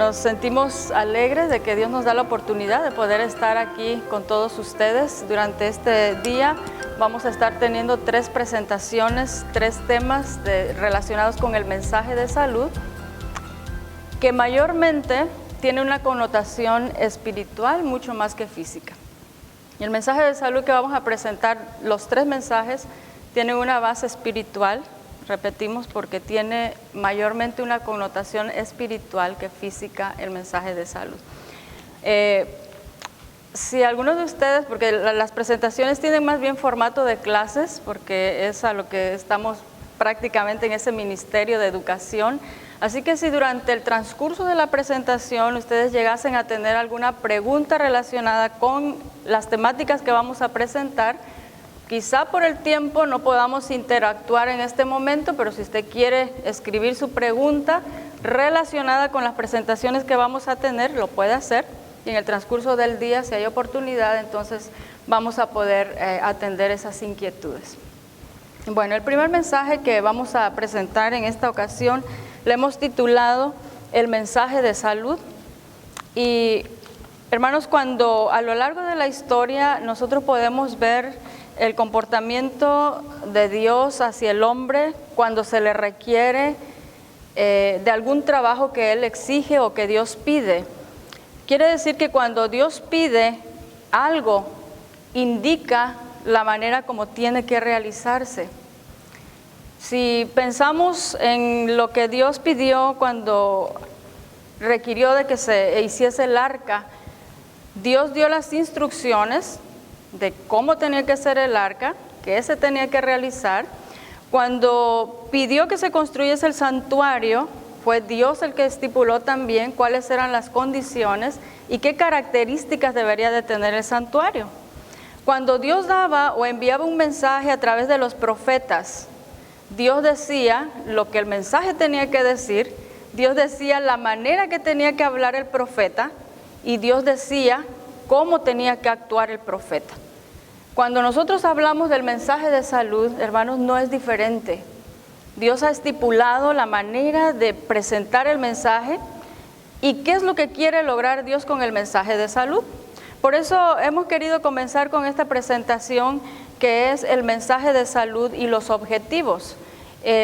Nos sentimos alegres de que Dios nos da la oportunidad de poder estar aquí con todos ustedes. Durante este día vamos a estar teniendo 3 presentaciones, 3 temas relacionados con el mensaje de salud, que mayormente tiene una connotación espiritual mucho más que física. Y el mensaje de salud que vamos a presentar, los 3 mensajes, tienen una base espiritual. Repetimos, porque tiene mayormente una connotación espiritual que física el mensaje de salud. Si algunos de ustedes, porque las presentaciones tienen más bien formato de clases, porque es a lo que estamos prácticamente en ese ministerio de educación, así que si durante el transcurso de la presentación ustedes llegasen a tener alguna pregunta relacionada con las temáticas que vamos a presentar, quizá por el tiempo no podamos interactuar en este momento, pero si usted quiere escribir su pregunta relacionada con las presentaciones que vamos a tener, lo puede hacer. Y en el transcurso del día, si hay oportunidad, entonces vamos a poder atender esas inquietudes. Bueno, el primer mensaje que vamos a presentar en esta ocasión le hemos titulado El mensaje de salud. Y hermanos, cuando a lo largo de la historia nosotros podemos ver el comportamiento de Dios hacia el hombre cuando se le requiere de algún trabajo que Él exige o que Dios pide. Quiere decir que cuando Dios pide algo, indica la manera como tiene que realizarse. Si pensamos en lo que Dios pidió cuando requirió de que se hiciese el arca, Dios dio las instrucciones de cómo tenía que ser el arca, qué se tenía que realizar. Cuando pidió que se construyese el santuario, fue Dios el que estipuló también cuáles eran las condiciones y qué características debería de tener el santuario. Cuando Dios daba o enviaba un mensaje a través de los profetas, Dios decía lo que el mensaje tenía que decir, Dios decía la manera que tenía que hablar el profeta y Dios decía cómo tenía que actuar el profeta. Cuando nosotros hablamos del mensaje de salud, hermanos, no es diferente. Dios ha estipulado la manera de presentar el mensaje y qué es lo que quiere lograr Dios con el mensaje de salud. Por eso hemos querido comenzar con esta presentación que es el mensaje de salud y los objetivos.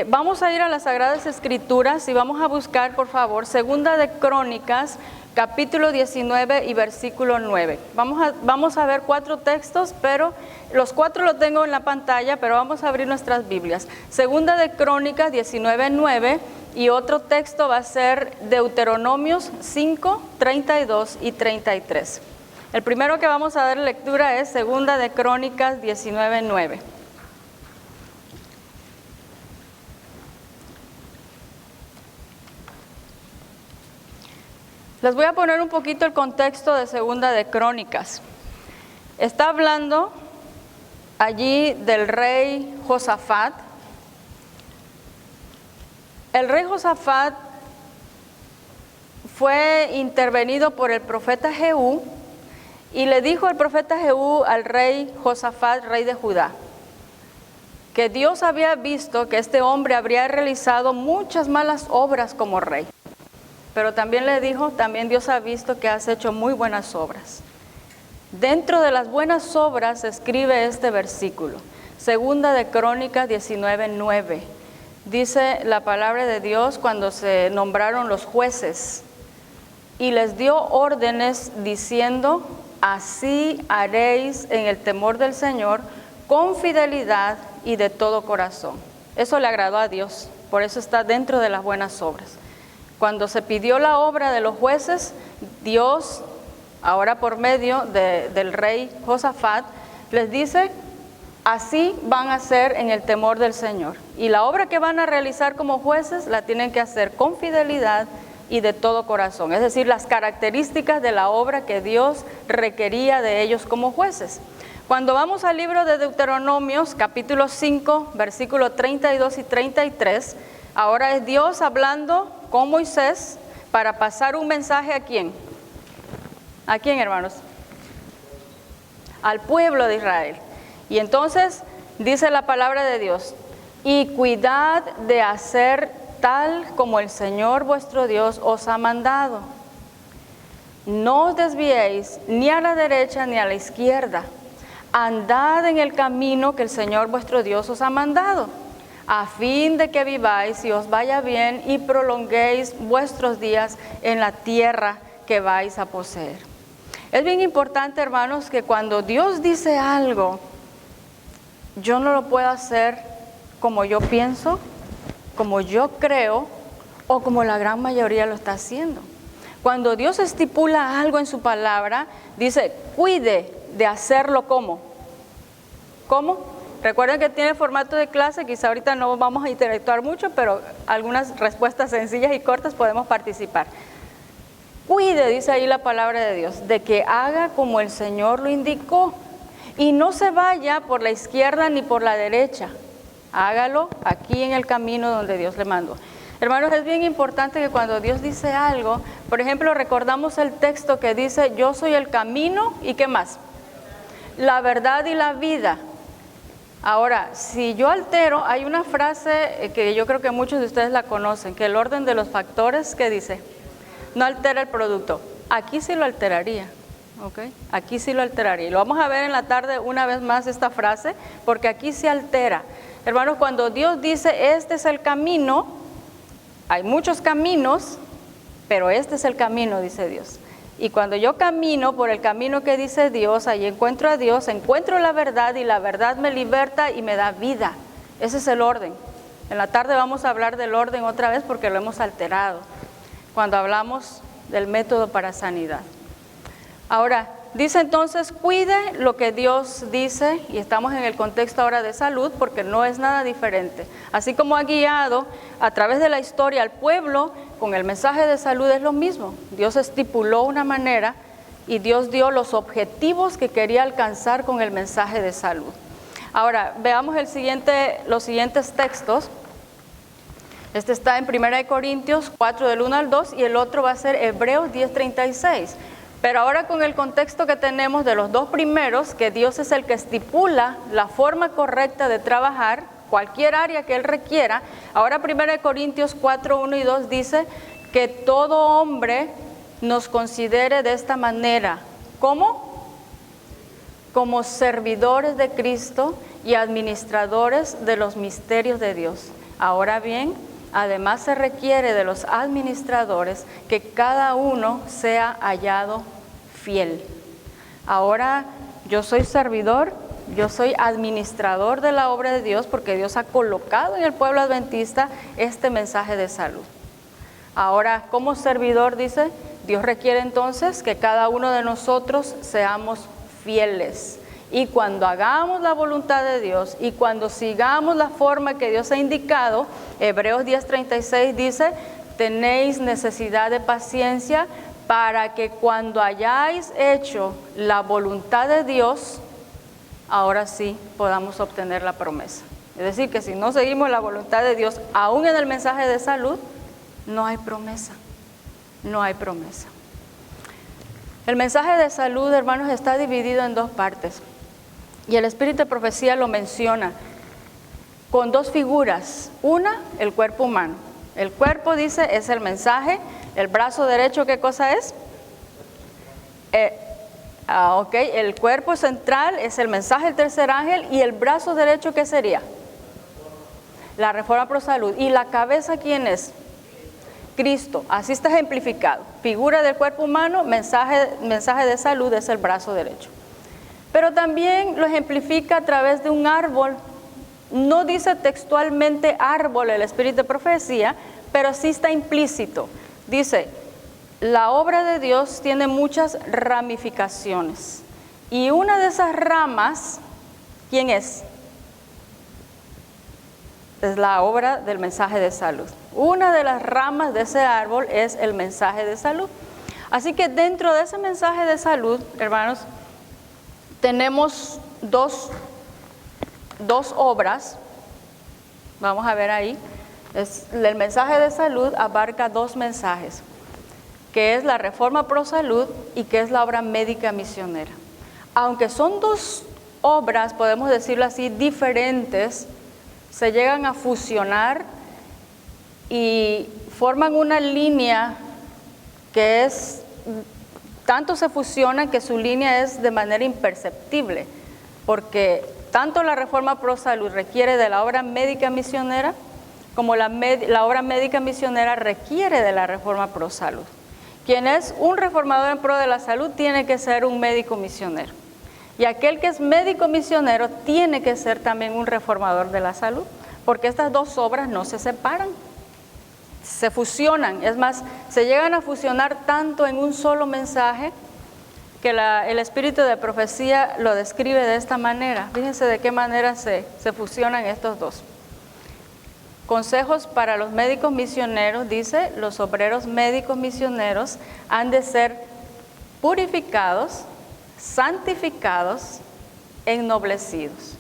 Vamos a ir a las Sagradas Escrituras y vamos a buscar, por favor, Segunda de Crónicas, capítulo 19 y versículo 9. Vamos a ver 4 textos, pero los 4 los tengo en la pantalla, pero vamos a abrir nuestras Biblias. Segunda de Crónicas 19, 9 y otro texto va a ser Deuteronomios 5, 32 y 33. El primero que vamos a dar lectura es Segunda de Crónicas 19, 9. Les voy a poner un poquito el contexto de Segunda de Crónicas. Está hablando allí del rey Josafat. El rey Josafat fue intervenido por el profeta Jehú y le dijo el profeta Jehú al rey Josafat, rey de Judá, que Dios había visto que este hombre habría realizado muchas malas obras como rey. Pero también le dijo, también Dios ha visto que has hecho muy buenas obras. Dentro de las buenas obras se escribe este versículo, Segunda de Crónicas 19, 9. Dice la palabra de Dios cuando se nombraron los jueces y les dio órdenes diciendo, así haréis en el temor del Señor con fidelidad y de todo corazón. Eso le agradó a Dios, por eso está dentro de las buenas obras. Cuando se pidió la obra de los jueces, Dios, ahora por medio del rey Josafat, les dice, así van a hacer en el temor del Señor. Y la obra que van a realizar como jueces la tienen que hacer con fidelidad y de todo corazón. Es decir, las características de la obra que Dios requería de ellos como jueces. Cuando vamos al libro de Deuteronomios, capítulo 5, versículos 32 y 33, ahora es Dios hablando con Moisés para pasar un mensaje ¿a quién? ¿A quién, hermanos? Al pueblo de Israel. Y entonces dice la palabra de Dios, y cuidad de hacer tal como el Señor vuestro Dios os ha mandado. no os desviéis ni a la derecha ni a la izquierda. Andad en el camino que el Señor vuestro Dios os ha mandado, a fin de que viváis y os vaya bien y prolonguéis vuestros días en la tierra que vais a poseer. Es bien importante, hermanos, que cuando Dios dice algo, yo no lo puedo hacer como yo pienso, como yo creo o como la gran mayoría lo está haciendo. Cuando Dios estipula algo en su palabra, dice, cuide de hacerlo ¿cómo? ¿Cómo? Recuerden que tiene formato de clase, quizá ahorita no vamos a interactuar mucho, pero algunas respuestas sencillas y cortas podemos participar. Cuide, dice ahí la palabra de Dios, de que haga como el Señor lo indicó y no se vaya por la izquierda ni por la derecha. Hágalo aquí en el camino donde Dios le mandó. Hermanos, es bien importante que cuando Dios dice algo, por ejemplo, recordamos el texto que dice, yo soy el camino, ¿y qué más? La verdad y la vida. Ahora, si yo altero, hay una frase que yo creo que muchos de ustedes la conocen, que el orden de los factores, ¿qué dice? No altera el producto. Aquí sí lo alteraría, ¿ok? Aquí sí lo alteraría. Y lo vamos a ver en la tarde una vez más esta frase, porque aquí se altera. Hermanos, cuando Dios dice, este es el camino, hay muchos caminos, pero este es el camino, dice Dios. Y cuando yo camino por el camino que dice Dios, ahí encuentro a Dios, encuentro la verdad y la verdad me liberta y me da vida. Ese es el orden. En la tarde vamos a hablar del orden otra vez porque lo hemos alterado cuando hablamos del método para sanidad. Ahora, dice entonces, cuide lo que Dios dice, y estamos en el contexto ahora de salud porque no es nada diferente. Así como ha guiado a través de la historia al pueblo, con el mensaje de salud es lo mismo. Dios estipuló una manera y Dios dio los objetivos que quería alcanzar con el mensaje de salud. Ahora, veamos los siguientes textos. Este está en 1 Corintios 4 del 1 al 2 y el otro va a ser Hebreos 10:36. Pero ahora con el contexto que tenemos de los dos primeros, que Dios es el que estipula la forma correcta de trabajar, cualquier área que Él requiera, ahora 1 Corintios 4, 1 y 2 dice que todo hombre nos considere de esta manera. ¿Cómo? Como servidores de Cristo y administradores de los misterios de Dios. Ahora bien, además se requiere de los administradores que cada uno sea hallado fiel. Ahora yo soy servidor, yo soy administrador de la obra de Dios porque Dios ha colocado en el pueblo adventista este mensaje de salud. Ahora, como servidor, dice, Dios requiere entonces que cada uno de nosotros seamos fieles. Y cuando hagamos la voluntad de Dios y cuando sigamos la forma que Dios ha indicado, Hebreos 10:36 dice, tenéis necesidad de paciencia para que cuando hayáis hecho la voluntad de Dios, ahora sí podamos obtener la promesa. Es decir, que si no seguimos la voluntad de Dios, aún en el mensaje de salud, no hay promesa. No hay promesa. El mensaje de salud, hermanos, está dividido en dos partes. Y el Espíritu de Profecía lo menciona con dos figuras. Una, el cuerpo humano. El cuerpo, dice, es el mensaje. El brazo derecho, ¿qué cosa es? El cuerpo central es el mensaje del tercer ángel. ¿Y el brazo derecho qué sería? La reforma pro salud. ¿Y la cabeza quién es? Cristo. Así está ejemplificado. Figura del cuerpo humano, mensaje de salud es el brazo derecho. Pero también lo ejemplifica a través de un árbol. No dice textualmente árbol el Espíritu de Profecía, pero sí está implícito. Dice, la obra de Dios tiene muchas ramificaciones. Y una de esas ramas, ¿quién es? Es la obra del mensaje de salud. Una de las ramas de ese árbol es el mensaje de salud. Así que dentro de ese mensaje de salud, hermanos, tenemos dos obras. Vamos a ver ahí. El mensaje de salud abarca dos mensajes, que es la reforma pro salud y que es la obra médica misionera. Aunque son dos obras, podemos decirlo así, diferentes, se llegan a fusionar y forman una línea que es Tanto se fusionan que su línea es de manera imperceptible, porque tanto la Reforma Pro Salud requiere de la obra médica misionera, como la obra médica misionera requiere de la Reforma Pro Salud. Quien es un reformador en pro de la salud tiene que ser un médico misionero. Y aquel que es médico misionero tiene que ser también un reformador de la salud, porque estas dos obras no se separan, se fusionan. Es más, se llegan a fusionar tanto en un solo mensaje que el espíritu de profecía lo describe de esta manera. Fíjense de qué manera se fusionan estos dos. Consejos para los médicos misioneros, dice, los obreros médicos misioneros han de ser purificados, santificados, ennoblecidos.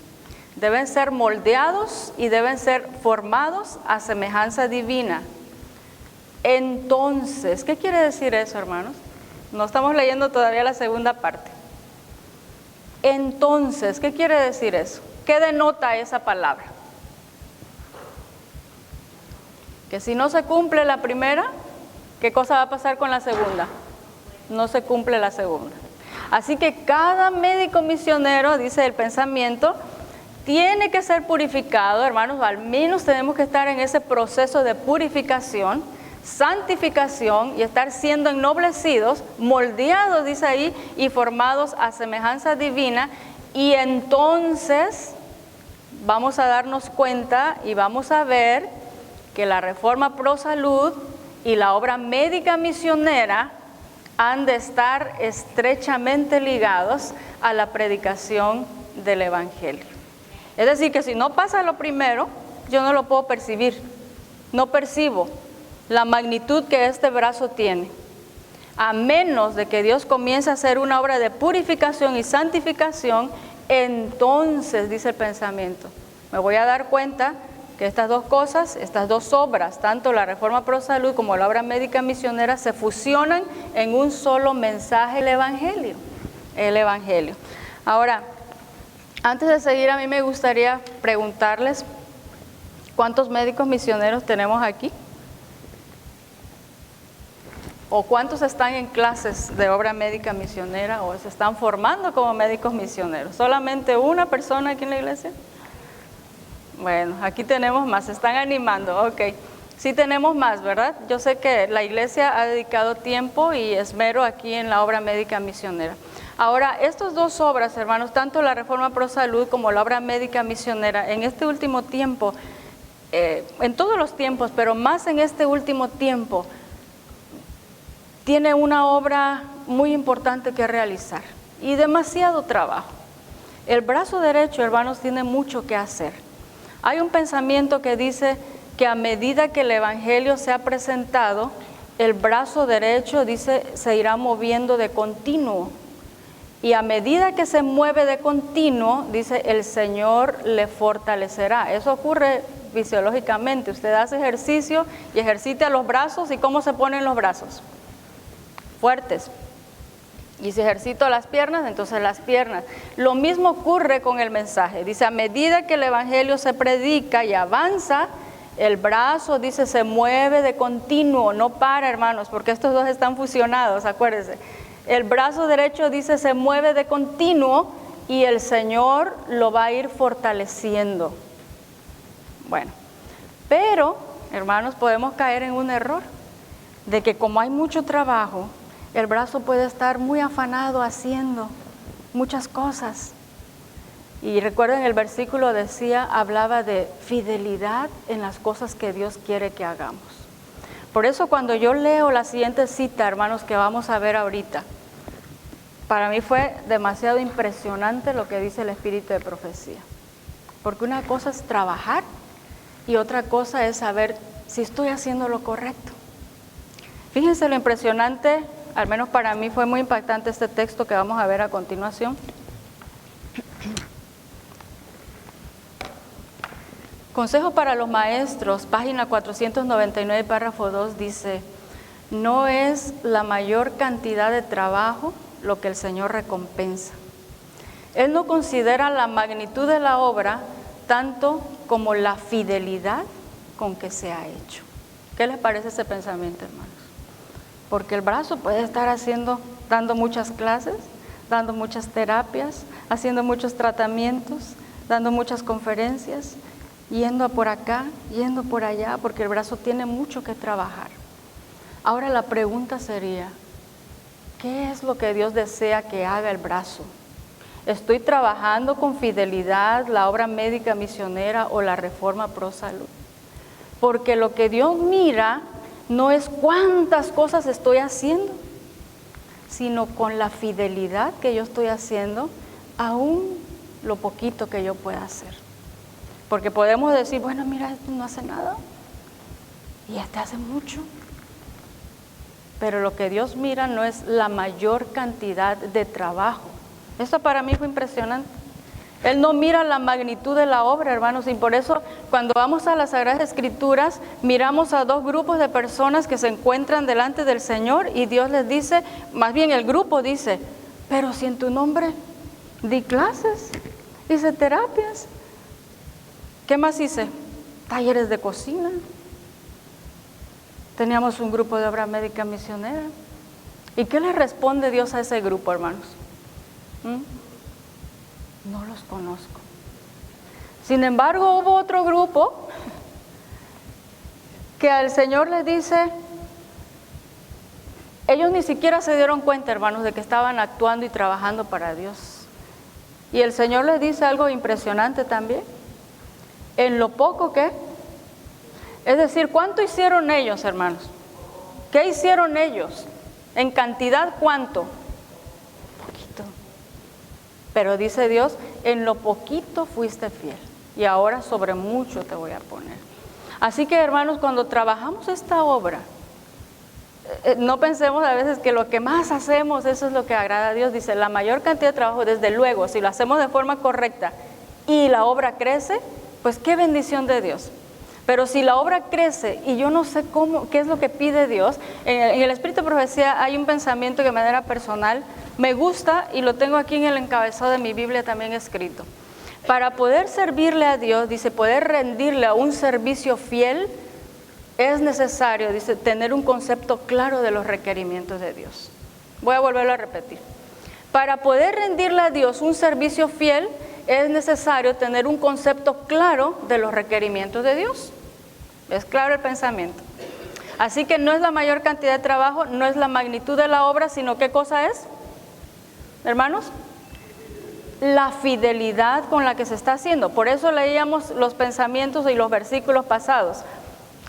Deben ser moldeados y deben ser formados a semejanza divina. Entonces, ¿qué quiere decir eso, hermanos? No estamos leyendo todavía la segunda parte. Entonces, ¿qué quiere decir eso? ¿Qué denota esa palabra? Que si no se cumple la primera, ¿qué cosa va a pasar con la segunda? No se cumple la segunda. Así que cada médico misionero, dice el pensamiento, tiene que ser purificado, hermanos, al menos tenemos que estar en ese proceso de purificación, santificación y estar siendo ennoblecidos, moldeados, dice ahí, y formados a semejanza divina, y entonces vamos a darnos cuenta y vamos a ver que la Reforma Pro Salud y la obra médica misionera han de estar estrechamente ligados a la predicación del Evangelio. Es decir, que si no pasa lo primero, yo no lo puedo percibir, no percibo la magnitud que este brazo tiene, a menos de que Dios comience a hacer una obra de purificación y santificación. Entonces, dice el pensamiento, me voy a dar cuenta que estas dos cosas, estas dos obras, tanto la Reforma Pro Salud como la obra médica misionera, se fusionan en un solo mensaje, el Evangelio. El Evangelio. Ahora, antes de seguir, a mí me gustaría preguntarles, ¿cuántos médicos misioneros tenemos aquí? ¿O cuántos están en clases de obra médica misionera o se están formando como médicos misioneros? ¿Solamente una persona aquí en la iglesia? Bueno, aquí tenemos más, se están animando, ok. Sí tenemos más, ¿verdad? Yo sé que la iglesia ha dedicado tiempo y esmero aquí en la obra médica misionera. Ahora, estas dos obras, hermanos, tanto la Reforma Pro Salud como la obra médica misionera, en este último tiempo, en todos los tiempos, pero más en este último tiempo, tiene una obra muy importante que realizar y demasiado trabajo. El brazo derecho, hermanos, tiene mucho que hacer. Hay un pensamiento que dice que a medida que el Evangelio se ha presentado, el brazo derecho, dice, se irá moviendo de continuo. Y a medida que se mueve de continuo, dice, el Señor le fortalecerá. Eso ocurre fisiológicamente. Usted hace ejercicio y ejercita los brazos. ¿Y cómo se ponen los brazos? Fuertes. Y si ejercito las piernas, entonces las piernas. Lo mismo ocurre con el mensaje. Dice, a medida que el Evangelio se predica y avanza, el brazo, dice, se mueve de continuo, no para, hermanos, porque estos dos están fusionados, acuérdense. El brazo derecho, dice, se mueve de continuo y el Señor lo va a ir fortaleciendo. Bueno, pero, hermanos, podemos caer en un error, de que como hay mucho trabajo, el brazo puede estar muy afanado haciendo muchas cosas. Y recuerden, el versículo decía, hablaba de fidelidad en las cosas que Dios quiere que hagamos. Por eso cuando yo leo la siguiente cita, hermanos, que vamos a ver ahorita, para mí fue demasiado impresionante lo que dice el espíritu de profecía. Porque una cosa es trabajar y otra cosa es saber si estoy haciendo lo correcto. Fíjense lo impresionante. Al menos para mí fue muy impactante este texto que vamos a ver a continuación. Consejo para los maestros, página 499, párrafo 2, dice, no es la mayor cantidad de trabajo lo que el Señor recompensa. Él no considera la magnitud de la obra tanto como la fidelidad con que se ha hecho. ¿Qué les parece ese pensamiento, hermanos? Porque el brazo puede estar haciendo dando muchas clases, dando muchas terapias, haciendo muchos tratamientos, dando muchas conferencias, yendo por acá, yendo por allá, porque el brazo tiene mucho que trabajar. Ahora la pregunta sería, ¿qué es lo que Dios desea que haga el brazo? ¿Estoy trabajando con fidelidad la obra médica misionera o la reforma pro salud? Porque lo que Dios mira no es cuántas cosas estoy haciendo, sino con la fidelidad que yo estoy haciendo, aún lo poquito que yo pueda hacer. Porque podemos decir, bueno, mira, este no hace nada y este hace mucho. Pero lo que Dios mira no es la mayor cantidad de trabajo. Esto para mí fue impresionante. Él no mira la magnitud de la obra, hermanos, y por eso cuando vamos a las Sagradas Escrituras, miramos a dos grupos de personas que se encuentran delante del Señor y Dios les dice, más bien el grupo dice, pero si en tu nombre di clases, hice terapias, ¿qué más hice? Talleres de cocina. Teníamos un grupo de obra médica misionera. ¿Y qué le responde Dios a ese grupo, hermanos? No los conozco. Sin embargo, hubo otro grupo que al Señor le dice, ellos ni siquiera se dieron cuenta, hermanos, de que estaban actuando y trabajando para Dios. Y el Señor les dice algo impresionante también. En lo poco que, es decir, ¿cuánto hicieron ellos, hermanos? ¿Qué hicieron ellos? En cantidad, ¿cuánto? Poquito. Pero dice Dios, en lo poquito fuiste fiel y ahora sobre mucho te voy a poner. Así que, hermanos, cuando trabajamos esta obra, no pensemos a veces que lo que más hacemos, eso es lo que agrada a Dios. Dice, la mayor cantidad de trabajo, desde luego, si lo hacemos de forma correcta y la obra crece, pues qué bendición de Dios. Pero si la obra crece y yo no sé cómo, qué es lo que pide Dios, en el Espíritu de Profecía hay un pensamiento que de manera personal me gusta y lo tengo aquí en el encabezado de mi Biblia también escrito. Para poder servirle a Dios, dice, poder rendirle a un servicio fiel, es necesario, dice, tener un concepto claro de los requerimientos de Dios. Voy a volverlo a repetir. Para poder rendirle a Dios un servicio fiel, es necesario tener un concepto claro de los requerimientos de Dios. Es claro el pensamiento. Así que no es la mayor cantidad de trabajo, no es la magnitud de la obra, sino ¿qué cosa es? Hermanos, la fidelidad con la que se está haciendo. Por eso leíamos los pensamientos y los versículos pasados.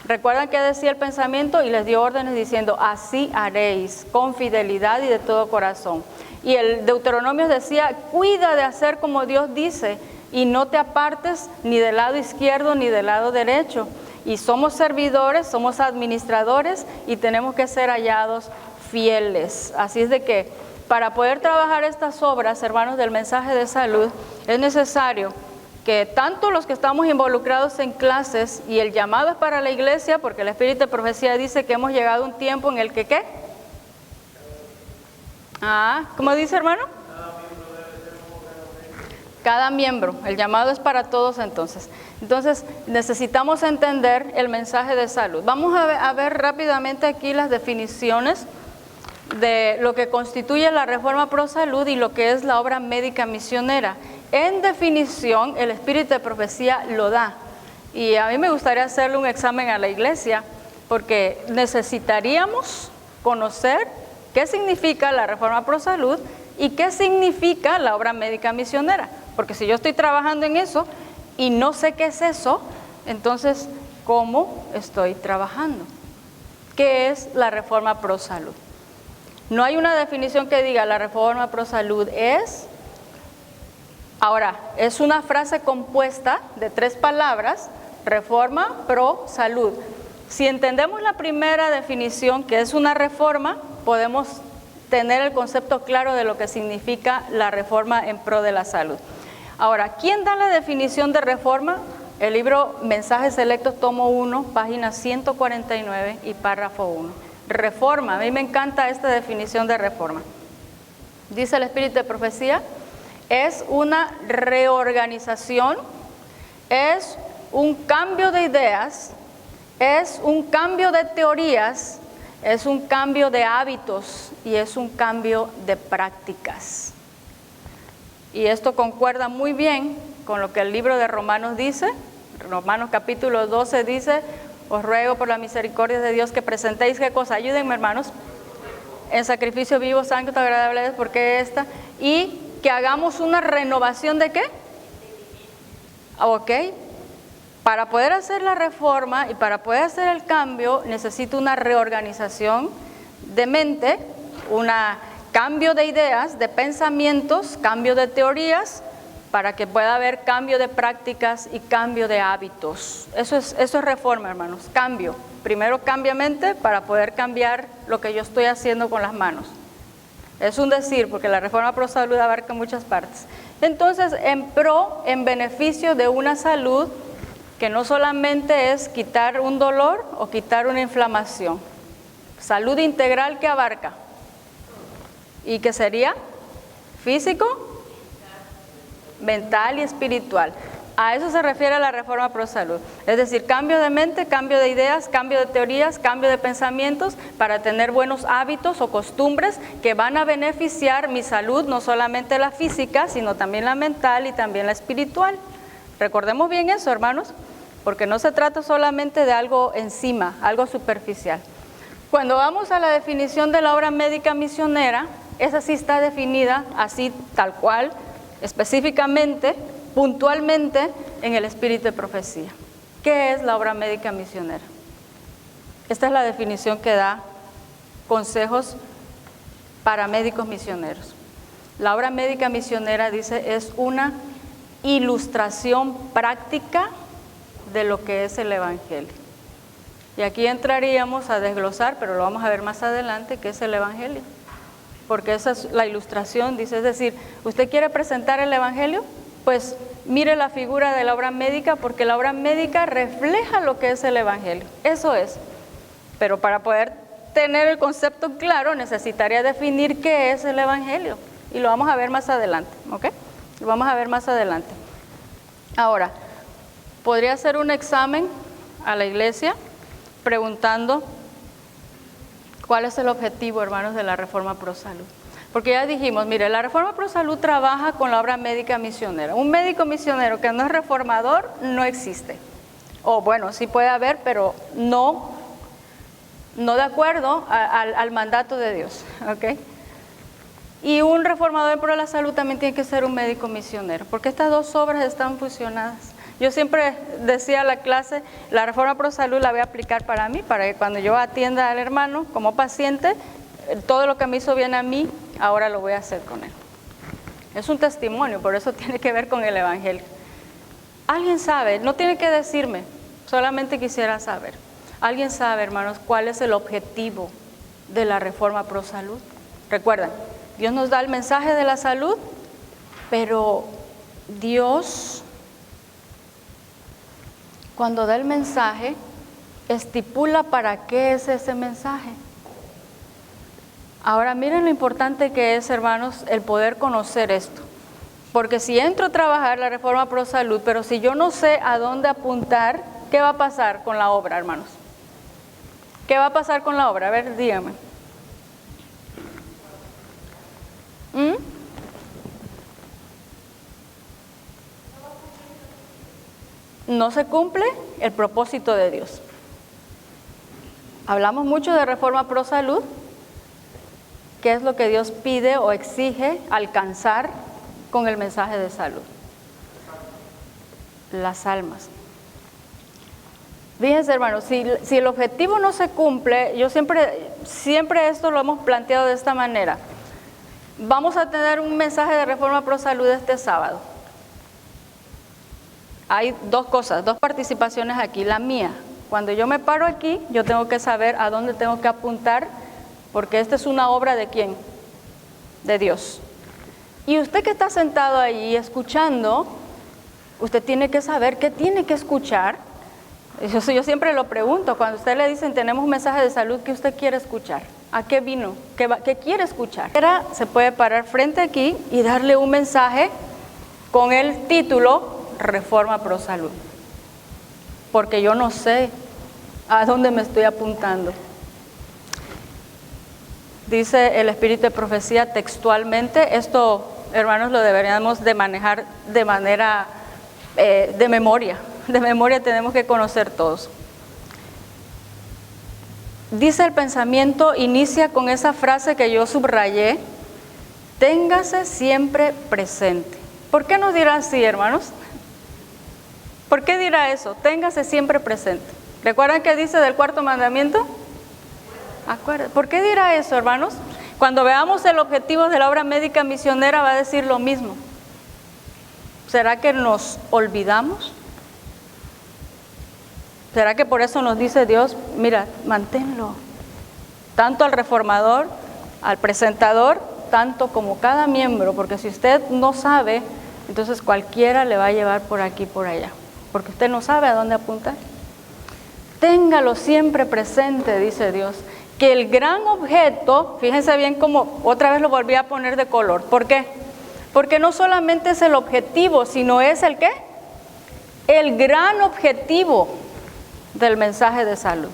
¿Recuerdan qué decía el pensamiento? Y les dio órdenes diciendo, así haréis, con fidelidad y de todo corazón. Y el Deuteronomio decía, cuida de hacer como Dios dice, y no te apartes ni del lado izquierdo ni del lado derecho. Y somos servidores, somos administradores, y tenemos que ser hallados fieles. Así es de que, para poder trabajar estas obras, hermanos, del mensaje de salud, es necesario que tanto los que estamos involucrados en clases, y el llamado es para la iglesia, porque el Espíritu de Profecía dice que hemos llegado a un tiempo en el que, ¿qué? ¿Cómo dice, hermano? Cada miembro, el llamado es para todos entonces. Entonces, necesitamos entender el mensaje de salud. Vamos a ver rápidamente aquí las definiciones de lo que constituye la reforma pro salud y lo que es la obra médica misionera. En definición, el Espíritu de Profecía lo da. Y a mí me gustaría hacerle un examen a la iglesia, porque necesitaríamos conocer qué significa la reforma pro salud y qué significa la obra médica misionera. Porque si yo estoy trabajando en eso y no sé qué es eso, entonces, ¿cómo estoy trabajando? ¿Qué es la reforma pro salud? No hay una definición que diga la reforma pro salud es... Ahora, es una frase compuesta de 3 palabras, reforma pro salud. Si entendemos la primera definición, que es una reforma, podemos tener el concepto claro de lo que significa la reforma en pro de la salud. Ahora, ¿quién da la definición de reforma? El libro Mensajes Selectos, tomo 1, página 149 y párrafo 1. Reforma, a mí me encanta esta definición de reforma. Dice el Espíritu de Profecía, es una reorganización, es un cambio de ideas, es un cambio de teorías, Es un cambio de hábitos y es un cambio de prácticas. Y esto concuerda muy bien con lo que el libro de Romanos dice. Romanos capítulo 12 dice: os ruego por la misericordia de Dios que presentéis, ¿qué cosa? Ayúdenme, hermanos. En sacrificio vivo, santo, agradable, porque esta. Y que hagamos una renovación de ¿qué? Ok. Para poder hacer la reforma y para poder hacer el cambio, necesito una reorganización de mente, un cambio de ideas, de pensamientos, cambio de teorías, para que pueda haber cambio de prácticas y cambio de hábitos. Eso es reforma, hermanos, cambio. Primero cambia mente para poder cambiar lo que yo estoy haciendo con las manos. Es un decir, porque la reforma pro salud abarca muchas partes. Entonces, en beneficio de una salud que no solamente es quitar un dolor o quitar una inflamación. Salud integral que abarca. ¿Y qué sería? Físico, mental y espiritual. A eso se refiere la reforma pro salud. Es decir, cambio de mente, cambio de ideas, cambio de teorías, cambio de pensamientos para tener buenos hábitos o costumbres que van a beneficiar mi salud, no solamente la física, sino también la mental y también la espiritual. Recordemos bien eso, hermanos, porque no se trata solamente de algo encima, algo superficial. Cuando vamos a la definición de la obra médica misionera, esa sí está definida así, tal cual, específicamente, puntualmente, en el espíritu de profecía. ¿Qué es la obra médica misionera? Esta es la definición que da Consejos para Médicos Misioneros. La obra médica misionera, dice, es una ilustración práctica de lo que es el Evangelio. Y aquí entraríamos a desglosar, pero lo vamos a ver más adelante, qué es el Evangelio. Porque esa es la ilustración, dice, es decir, ¿usted quiere presentar el Evangelio? Pues mire la figura de la obra médica, porque la obra médica refleja lo que es el Evangelio. Eso es. Pero para poder tener el concepto claro, necesitaría definir qué es el Evangelio. Y lo vamos a ver más adelante, ¿ok? Lo vamos a ver más adelante. Ahora, podría hacer un examen a la iglesia preguntando cuál es el objetivo, hermanos, de la Reforma Pro Salud. Porque ya dijimos, mire, la Reforma Pro Salud trabaja con la obra médica misionera. Un médico misionero que no es reformador no existe. O bueno, sí puede haber, pero no de acuerdo al mandato de Dios, ¿ok? Y un reformador pro la salud también tiene que ser un médico misionero, porque estas dos obras están fusionadas. Yo siempre decía a la clase, la Reforma Pro Salud la voy a aplicar para mí, para que cuando yo atienda al hermano como paciente, todo lo que me hizo bien a mí, ahora lo voy a hacer con él. Es un testimonio, por eso tiene que ver con el Evangelio. Alguien sabe, no tiene que decirme, solamente quisiera saber. ¿Alguien sabe, hermanos, cuál es el objetivo de la Reforma Pro Salud? Recuerden, Dios nos da el mensaje de la salud, pero Dios, cuando da el mensaje, estipula para qué es ese mensaje. Ahora miren lo importante que es, hermanos, el poder conocer esto. Porque si entro a trabajar la Reforma Pro Salud, pero si yo no sé a dónde apuntar, ¿qué va a pasar con la obra, hermanos? ¿Qué va a pasar con la obra? A ver, díganme. No se cumple el propósito de Dios. Hablamos mucho de Reforma Pro Salud. ¿Qué es lo que Dios pide o exige alcanzar con el mensaje de salud? Las almas. Fíjense, hermanos, si el objetivo no se cumple, yo siempre esto lo hemos planteado de esta manera. Vamos a tener un mensaje de Reforma Pro Salud este sábado. Hay dos cosas, dos participaciones aquí. La mía, cuando yo me paro aquí, yo tengo que saber a dónde tengo que apuntar, porque esta es una obra ¿de quién? De Dios. Y usted que está sentado ahí escuchando, usted tiene que saber qué tiene que escuchar. Yo siempre lo pregunto, cuando usted le dicen tenemos un mensaje de salud, ¿qué usted quiere escuchar? ¿A qué vino? ¿Qué quiere escuchar? Se puede parar frente aquí y darle un mensaje con el título Reforma Pro Salud, porque yo no sé a dónde me estoy apuntando. dice el espíritu de profecía textualmente. Esto, hermanos, lo deberíamos de manejar de manera de memoria. De memoria tenemos que conocer todos. Dice el pensamiento, inicia con esa frase que yo subrayé: téngase siempre presente. ¿Por qué nos dirá así, hermanos? ¿Por qué dirá eso? Téngase siempre presente. ¿Recuerdan qué dice del cuarto mandamiento? Acuérdense. ¿Por qué dirá eso, hermanos? Cuando veamos el objetivo de la obra médica misionera va a decir lo mismo. ¿Será que nos olvidamos? ¿Será que por eso nos dice Dios, mira, manténlo? Tanto al reformador, al presentador, tanto como cada miembro, porque si usted no sabe, entonces cualquiera le va a llevar por aquí y por allá, porque usted no sabe a dónde apuntar. Téngalo siempre presente, dice Dios, que el gran objeto, fíjense bien cómo otra vez lo volví a poner de color. ¿Por qué? Porque no solamente es el objetivo, sino es el ¿qué? El gran objetivo del mensaje de salud.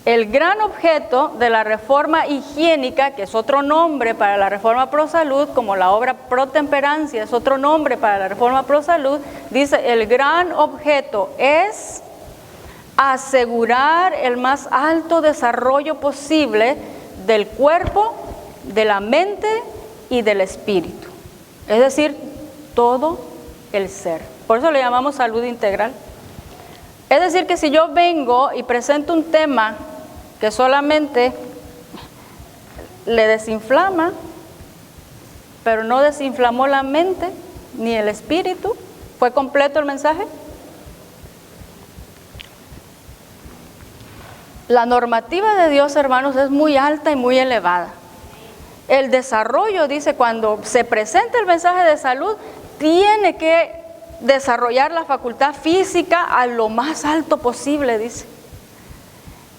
El gran objeto de la reforma higiénica, que es otro nombre para la reforma pro salud, como la obra pro temperancia es otro nombre para la reforma pro salud, dice: el gran objeto es asegurar el más alto desarrollo posible del cuerpo, de la mente y del espíritu. Es decir, todo el ser. Por eso le llamamos salud integral. Es decir, que si yo vengo y presento un tema que solamente le desinflama, pero no desinflamó la mente ni el espíritu, ¿fue completo el mensaje? La normativa de Dios, hermanos, es muy alta y muy elevada. El desarrollo, dice, cuando se presenta el mensaje de salud, tiene que desarrollar la facultad física a lo más alto posible, dice.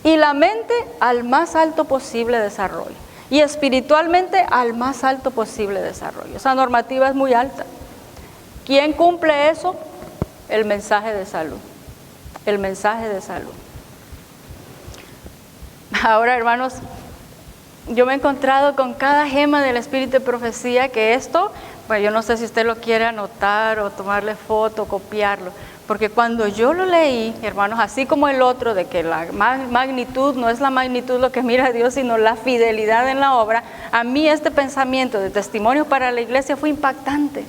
Y la mente al más alto posible desarrollo. Y espiritualmente al más alto posible desarrollo. Esa normativa es muy alta. ¿Quién cumple eso? El mensaje de salud. El mensaje de salud. Ahora, hermanos, yo me he encontrado con cada gema del espíritu de profecía que esto, pues yo no sé si usted lo quiere anotar o tomarle foto, copiarlo, porque cuando yo lo leí, hermanos, así como el otro de que la magnitud no es la magnitud lo que mira Dios, sino la fidelidad en la obra, a mí este pensamiento de testimonio para la iglesia fue impactante,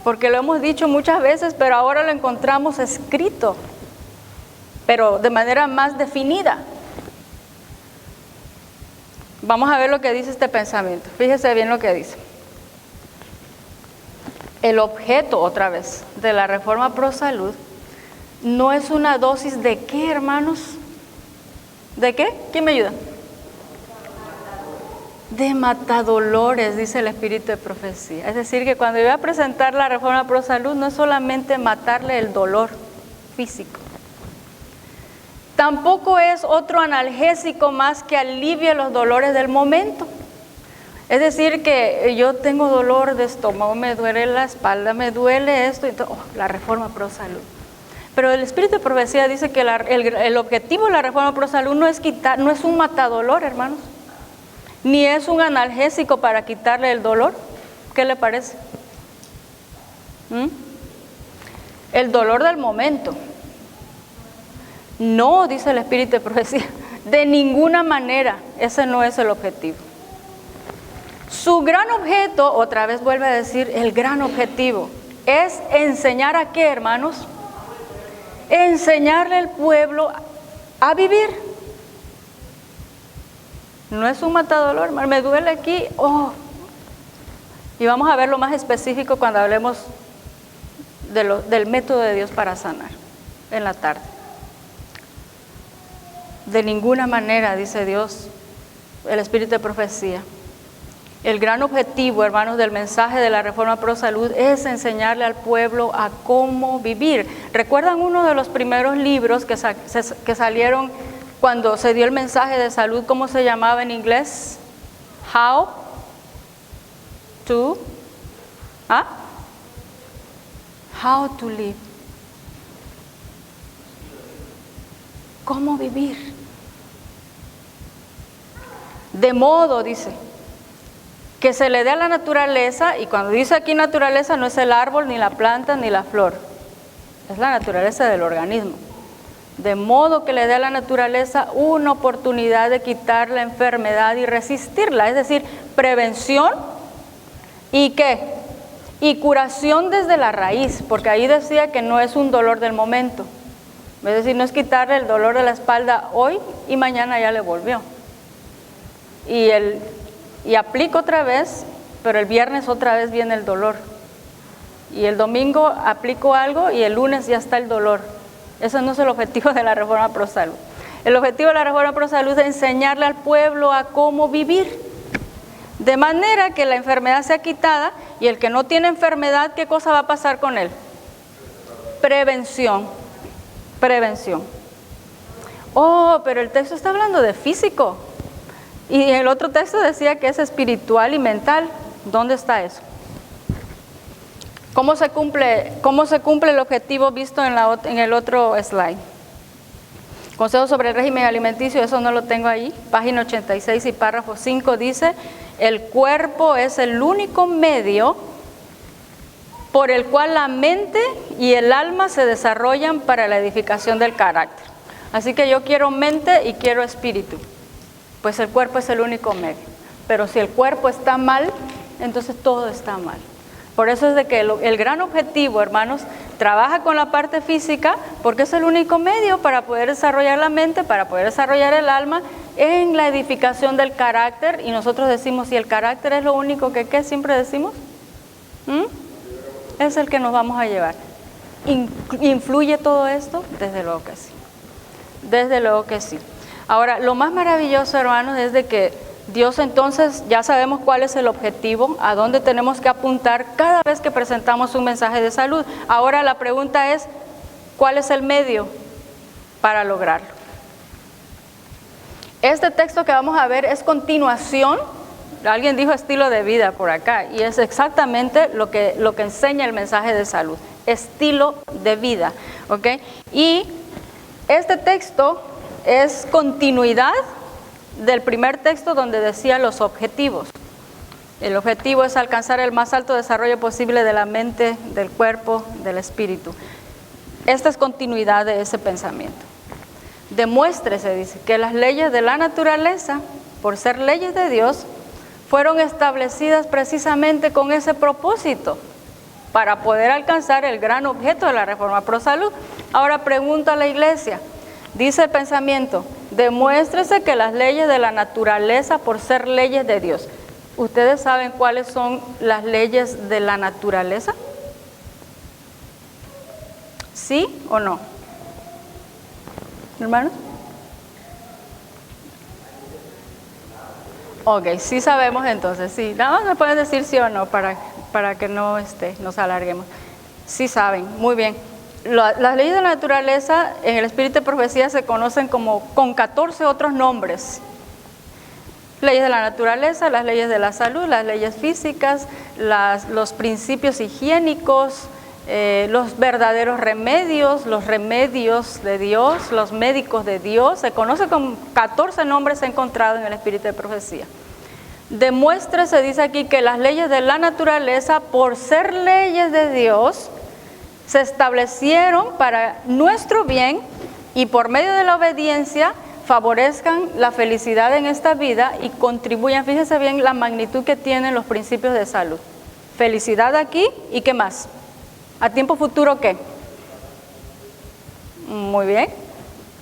porque lo hemos dicho muchas veces, pero ahora lo encontramos escrito, pero de manera más definida. Vamos a ver lo que dice este pensamiento. Fíjese bien lo que dice. El objeto, otra vez, de la reforma pro salud no es una dosis de ¿qué, hermanos? ¿De qué? ¿Quién me ayuda? De matadolores, dice el espíritu de profecía. Es decir, que cuando yo voy a presentar la reforma pro salud, no es solamente matarle el dolor físico. Tampoco es otro analgésico más que alivie los dolores del momento. Es decir, que yo tengo dolor de estómago, me duele la espalda, me duele esto, entonces, la reforma pro salud. Pero el espíritu de profecía dice que el objetivo de la reforma pro salud no es quitar, no es un matadolor, hermanos, ni es un analgésico para quitarle el dolor. ¿Qué le parece? El dolor del momento. No, dice el espíritu de profecía, de ninguna manera, ese no es el objetivo. Su gran objeto, otra vez vuelve a decir, el gran objetivo, es enseñar a qué, hermanos? Enseñarle al pueblo a vivir. No es un matadolor, hermano, me duele aquí, Y vamos a ver lo más específico cuando hablemos del método de Dios para sanar en la tarde. De ninguna manera, dice Dios, el espíritu de profecía. El gran objetivo, hermanos, del mensaje de la reforma pro salud es enseñarle al pueblo a cómo vivir. ¿Recuerdan uno de los primeros libros que salieron cuando se dio el mensaje de salud? ¿Cómo se llamaba en inglés? How to live. ¿Cómo vivir? De modo, dice, que se le dé a la naturaleza, y cuando dice aquí naturaleza no es el árbol, ni la planta, ni la flor, es la naturaleza del organismo. De modo que le dé a la naturaleza una oportunidad de quitar la enfermedad y resistirla, es decir, prevención y ¿qué? Y curación desde la raíz, porque ahí decía que no es un dolor del momento, es decir, no es quitarle el dolor de la espalda hoy y mañana ya le volvió. Y aplico otra vez, pero el viernes otra vez viene el dolor. Y el domingo aplico algo y el lunes ya está el dolor. Ese no es el objetivo de la Reforma Pro Salud. El objetivo de la Reforma Pro Salud es enseñarle al pueblo a cómo vivir, de manera que la enfermedad sea quitada y el que no tiene enfermedad, ¿qué cosa va a pasar con él? Prevención. Prevención. Oh, pero el texto está hablando de físico. Y el otro texto decía que es espiritual y mental. ¿Dónde está eso? ¿Cómo se cumple el objetivo visto en el otro slide? Consejo sobre el régimen alimenticio, eso no lo tengo ahí. Página 86 y párrafo 5 dice, el cuerpo es el único medio por el cual la mente y el alma se desarrollan para la edificación del carácter. Así que yo quiero mente y quiero espíritu. Pues el cuerpo es el único medio. Pero si el cuerpo está mal, entonces todo está mal. Por eso es de que el gran objetivo, hermanos, trabaja con la parte física porque es el único medio para poder desarrollar la mente, para poder desarrollar el alma en la edificación del carácter. Y nosotros decimos, si el carácter es lo único que ¿qué siempre decimos? Es el que nos vamos a llevar. ¿Influye todo esto? Desde luego que sí. Desde luego que sí. Ahora, lo más maravilloso, hermanos, es de que Dios entonces ya sabemos cuál es el objetivo, a dónde tenemos que apuntar cada vez que presentamos un mensaje de salud. Ahora la pregunta es, ¿cuál es el medio para lograrlo? Este texto que vamos a ver es continuación, alguien dijo estilo de vida por acá, y es exactamente lo que enseña el mensaje de salud, estilo de vida, ¿ok? Y este texto es continuidad del primer texto donde decía los objetivos. El objetivo es alcanzar el más alto desarrollo posible de la mente, del cuerpo, del espíritu. Esta es continuidad de ese pensamiento. Demuéstrese, dice, que las leyes de la naturaleza, por ser leyes de Dios, fueron establecidas precisamente con ese propósito, para poder alcanzar el gran objeto de la Reforma Pro Salud. Ahora pregunta a la iglesia, dice el pensamiento, demuéstrese que las leyes de la naturaleza, por ser leyes de Dios. ¿Ustedes saben cuáles son las leyes de la naturaleza? ¿Sí o no? ¿Hermanos? Ok, sí sabemos entonces, sí. Nada más me pueden decir sí o no para que no nos alarguemos. Sí saben, muy bien. Las leyes de la naturaleza en el espíritu de profecía se conocen con 14 otros nombres. Leyes de la naturaleza, las leyes de la salud, las leyes físicas, los principios higiénicos, los verdaderos remedios, los remedios de Dios, los médicos de Dios. Se conoce con 14 nombres encontrados en el espíritu de profecía. Demuéstrese, dice aquí, que las leyes de la naturaleza, por ser leyes de Dios, se establecieron para nuestro bien y por medio de la obediencia favorezcan la felicidad en esta vida y contribuyan, fíjense bien la magnitud que tienen los principios de salud. Felicidad aquí y ¿qué más? ¿A tiempo futuro qué? Muy bien,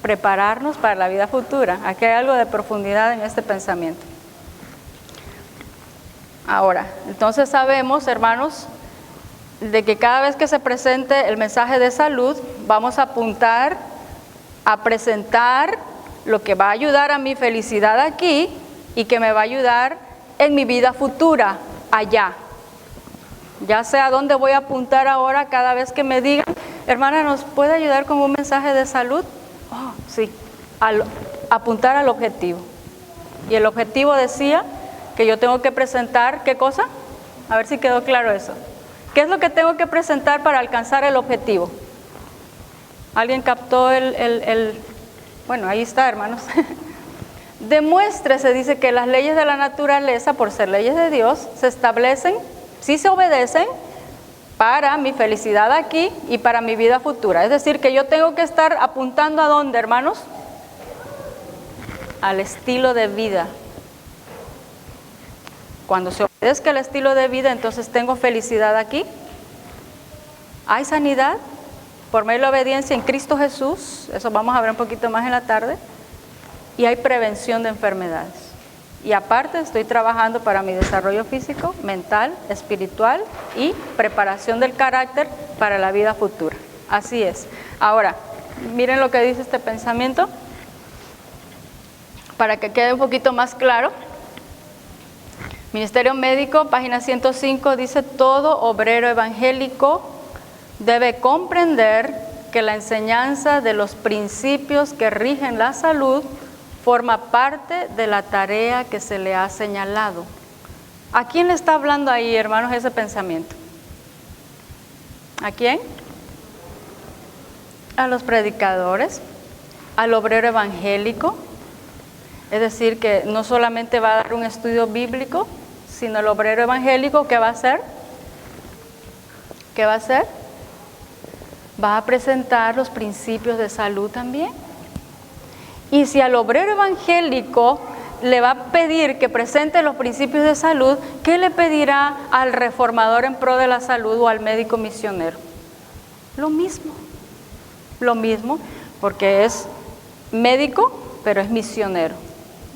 prepararnos para la vida futura. Aquí hay algo de profundidad en este pensamiento. Ahora, entonces sabemos, hermanos, de que cada vez que se presente el mensaje de salud, vamos a apuntar a presentar lo que va a ayudar a mi felicidad aquí y que me va a ayudar en mi vida futura, allá. Ya sé a dónde voy a apuntar ahora cada vez que me digan, hermana, ¿nos puede ayudar con un mensaje de salud? Oh, sí, apuntar al objetivo. Y el objetivo decía que yo tengo que presentar, ¿qué cosa? A ver si quedó claro eso. ¿Qué es lo que tengo que presentar para alcanzar el objetivo? ¿Alguien captó bueno, ahí está, hermanos. Demuéstrese, dice, que las leyes de la naturaleza, por ser leyes de Dios, se establecen, si se obedecen, para mi felicidad aquí y para mi vida futura. Es decir, que yo tengo que estar apuntando ¿a dónde, hermanos? Al estilo de vida. Cuando se obedezca el estilo de vida, entonces tengo felicidad aquí. Hay sanidad por medio de la obediencia en Cristo Jesús. Eso vamos a ver un poquito más en la tarde. Y hay prevención de enfermedades. Y aparte estoy trabajando para mi desarrollo físico, mental, espiritual y preparación del carácter para la vida futura. Así es. Ahora, miren lo que dice este pensamiento, para que quede un poquito más claro. Ministerio Médico, página 105, dice: todo obrero evangélico debe comprender que la enseñanza de los principios que rigen la salud forma parte de la tarea que se le ha señalado. ¿A quién le está hablando ahí, hermanos, ese pensamiento? ¿A quién? A los predicadores, al obrero evangélico. Es decir, que no solamente va a dar un estudio bíblico, sino el obrero evangélico, ¿qué va a hacer? ¿Qué va a hacer? Va a presentar los principios de salud también. Y si al obrero evangélico le va a pedir que presente los principios de salud, ¿qué le pedirá al reformador en pro de la salud o al médico misionero? Lo mismo, porque es médico, pero es misionero.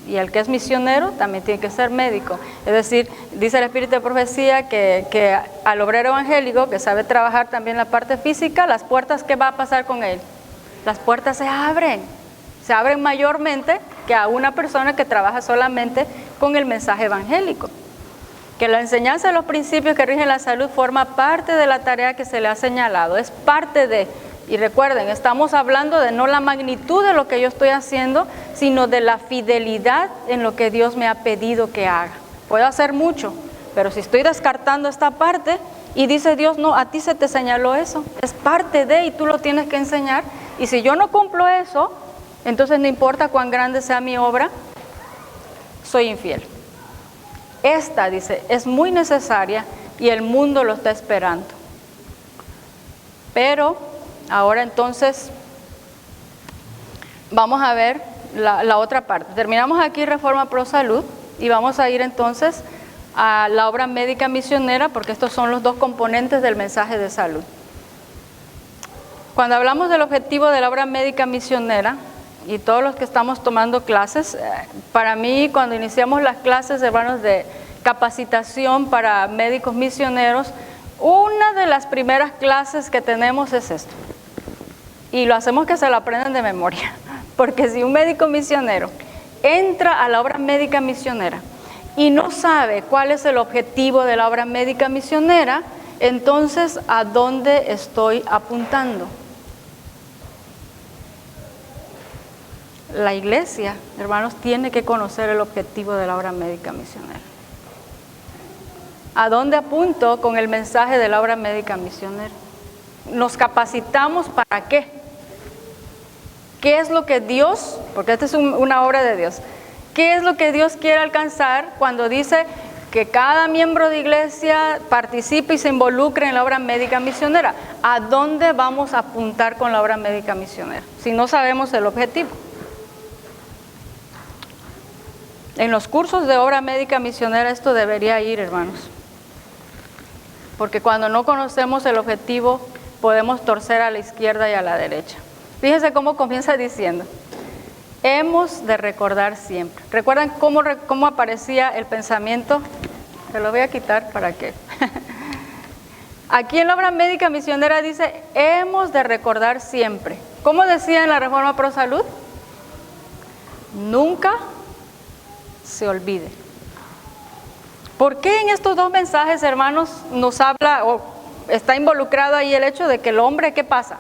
Y el que es misionero también tiene que ser médico. Es decir, dice el Espíritu de Profecía que al obrero evangélico, que sabe trabajar también la parte física, las puertas, ¿qué va a pasar con él? Las puertas se abren mayormente que a una persona que trabaja solamente con el mensaje evangélico. Que la enseñanza de los principios que rigen la salud forma parte de la tarea que se le ha señalado, es parte de, y recuerden, estamos hablando de no la magnitud de lo que yo estoy haciendo, sino de la fidelidad en lo que Dios me ha pedido que haga. Puedo hacer mucho, pero si estoy descartando esta parte y dice Dios, no, a ti se te señaló eso, es parte de y tú lo tienes que enseñar, y si yo no cumplo eso, entonces no importa cuán grande sea mi obra, soy infiel. Esta, dice, es muy necesaria y el mundo lo está esperando. Pero ahora entonces vamos a ver la otra parte. Terminamos aquí Reforma Pro Salud y vamos a ir entonces a la obra médica misionera, porque estos son los dos componentes del mensaje de salud. Cuando hablamos del objetivo de la obra médica misionera, y todos los que estamos tomando clases, para mí cuando iniciamos las clases, hermanos, de capacitación para médicos misioneros, una de las primeras clases que tenemos es esto. Y lo hacemos que se lo aprendan de memoria, porque si un médico misionero entra a la obra médica misionera y no sabe cuál es el objetivo de la obra médica misionera, entonces ¿a dónde estoy apuntando? La iglesia, hermanos, tiene que conocer el objetivo de la obra médica misionera. ¿A dónde apunto con el mensaje de la obra médica misionera? ¿Nos capacitamos para qué? ¿Qué es lo que Dios, porque esta es una obra de Dios, qué es lo que Dios quiere alcanzar cuando dice que cada miembro de iglesia participe y se involucre en la obra médica misionera? ¿A dónde vamos a apuntar con la obra médica misionera si no sabemos el objetivo? En los cursos de obra médica misionera esto debería ir, hermanos. Porque cuando no conocemos el objetivo, podemos torcer a la izquierda y a la derecha. Fíjense cómo comienza diciendo: hemos de recordar siempre. ¿Recuerdan cómo aparecía el pensamiento? Se lo voy a quitar para que... Aquí en la obra médica misionera dice, hemos de recordar siempre. ¿Cómo decía en la Reforma Pro Salud? Nunca se olvide. ¿Por qué en estos dos mensajes, hermanos, nos habla o está involucrado ahí el hecho de que el hombre, ¿qué pasa?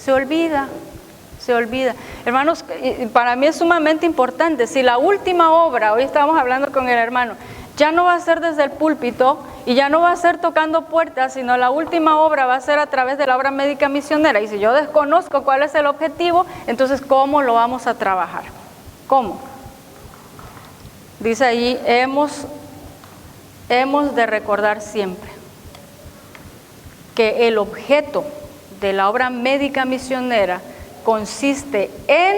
Se olvida. Hermanos, para mí es sumamente importante. Si la última obra, hoy estábamos hablando con el hermano, ya no va a ser desde el púlpito y ya no va a ser tocando puertas, sino la última obra va a ser a través de la obra médica misionera. Y si yo desconozco cuál es el objetivo, entonces ¿cómo lo vamos a trabajar? ¿Cómo? Dice allí, hemos de recordar siempre que el objeto de la obra médica misionera consiste en,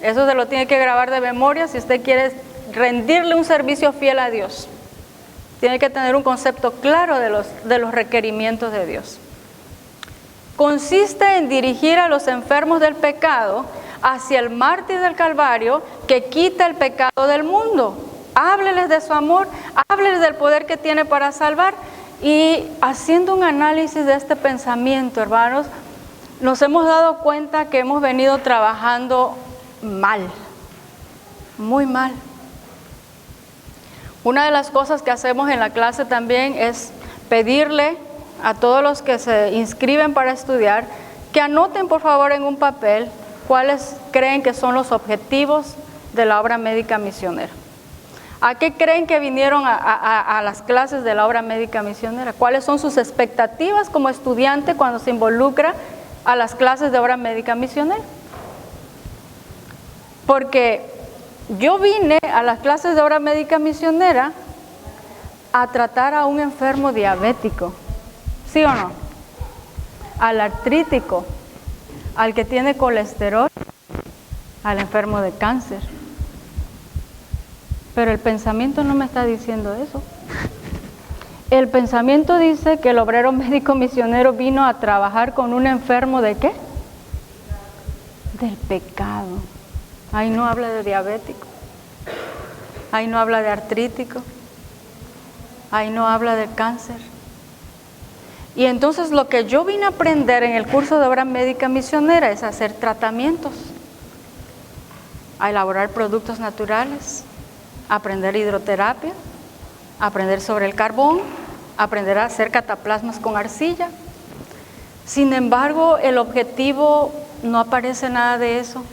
eso se lo tiene que grabar de memoria si usted quiere rendirle un servicio fiel a Dios. Tiene que tener un concepto claro de los requerimientos de Dios. Consiste en dirigir a los enfermos del pecado hacia el mártir del Calvario que quita el pecado del mundo. Hábleles de su amor, hábleles del poder que tiene para salvar. Y haciendo un análisis de este pensamiento, hermanos, nos hemos dado cuenta que hemos venido trabajando mal, muy mal. Una de las cosas que hacemos en la clase también es pedirle a todos los que se inscriben para estudiar que anoten por favor en un papel cuáles creen que son los objetivos de la obra médica misionera. ¿A qué creen que vinieron a las clases de la obra médica misionera? ¿Cuáles son sus expectativas como estudiante cuando se involucra a las clases de obra médica misionera? Porque yo vine a las clases de obra médica misionera a tratar a un enfermo diabético, ¿sí o no? Al artrítico, al que tiene colesterol, al enfermo de cáncer. Pero el pensamiento no me está diciendo eso. El pensamiento dice que el obrero médico misionero vino a trabajar con un enfermo ¿de qué? Del pecado. Ahí no habla de diabético. Ahí no habla de artrítico. Ahí no habla de cáncer. Y entonces lo que yo vine a aprender en el curso de obra médica misionera es hacer tratamientos, a elaborar productos naturales, aprender hidroterapia, aprender sobre el carbón, aprender a hacer cataplasmas con arcilla. Sin embargo, el objetivo no aparece nada de eso.